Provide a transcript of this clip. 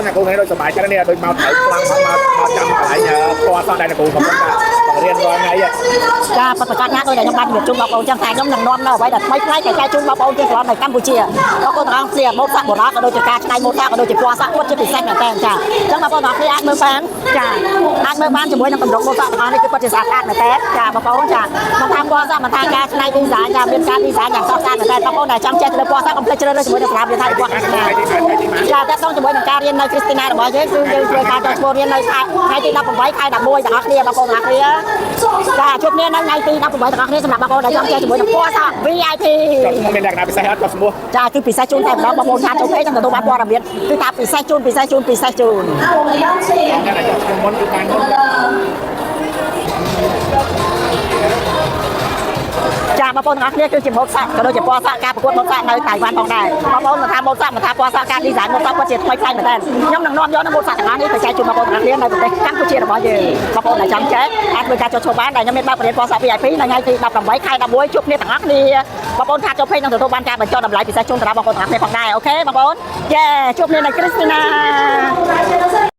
អ្នកគ្រូនេះដូចសប្បាយចិត្តនេះដូចមកត្រូវខ្លាំងមកចាំកន្លែងពណ៌សក់ដែលអ្នកគ្រូកំពុងតែរៀនរាល់ថ្ងៃចាបច្ចុប្បន្នណាដូចតែខ្ញុំបានជម្រាបជូនបងប្អូនចឹងថាខ្ញុំនឹងនាំនៅអ្វីដែលថ្មីៗតែចែកជូនបងប្អូនជាស្រុកនៅកម្ពុជាបងប្អូនទាំងអស់គ្នាម៉ូតសក់បុរាណក៏ដូចជាការច្នៃម៉ូតសក់ក៏ដូចជាពណ៌សក់ពិតជាពិសេសមែនតើចាចឹងបងប្អូនទាំងអស់គ្នាអាចមើលបានចាអាចមើលបានជាមួយនឹងកម្រិតម៉ូតសក់ទាំងអស់នេះគឺពិតជាស្អាតមែនតើចាបងប្អូនចាមិនថាពណ៌សក់មិនថាការច្នៃឌីហ្សាញចាមានការឌីហ្សាញយ៉ាងស្រស់ស្អាតមែនតើបងប្អូនដែលចង់ចេះទៅលើពណ៌សក់កុំភ្លេចជ្រើសរើសជាមួយនឹងសាលាវិទ្យាល័យពណ៌ខាងស្មាចាតើតោះជាមួយនឹងការរៀននៅគ្រីស្ទីណារបស់យើងគឺយើងធ្វើការចុះឈ្មោះរៀននៅថ្ងៃទី18ខែ11ទាំងអស់គ្នាបងប្អូនទាំងអស់គ្នាចាជួបគ្នានៅថ្ងៃទី18ទាំងអស់គ្នាសម្រាប់បងប្អូនដែលចង់ចេះជាមួយនឹងពណ៌សក់ VIP មានលក្ខណៈពិសេសអត់ក៏ស្មោះចាគឺពិសេសជូនតែម្ដងបងប្អូនថាចូលពេកនឹងទទួលបានព័ត៌មានគឺថាពិសេសជូនចាបងប្អូនទាំងអស់គ្នាគឺជាម៉ូតសក់ក៏ដូចជាពណ៌សក់ការប្រកួតម៉ូតសក់នៅតៃវ៉ាន់ផងដែរបងប្អូនមិនថាម៉ូតសក់មិនថាពណ៌សក់ការឌីហ្សាញម៉ូតសក់ពិតជាថ្មីប្លែកមែនតើខ្ញុំនឹងនាំយកនៅម៉ូតសក់ទាំងអស់នេះទៅចែកជូនបងប្អូនទាំងអស់គ្នានៅប្រទេសកម្ពុជារបស់យើងបងប្អូនដែលចង់ចែកអាចធ្វើការចុះឈ្មោះបានដែលខ្ញុំមានបើកបរិយាពណ៌សក់ VIP នៅថ្ងៃទី18ខែ11ជួបគ្នាទាំងអស់គ្នាបងប្អូនថាចូលពេកនឹងទទួលបានការបញ្ចុះតម្លៃពិសេសជូនសម្រាប់បងប្អូនទាំងអស់គ្នាផងដែរអូខេបងប្អូនយេជួបគ្នានៅគ្រីស្ទីណា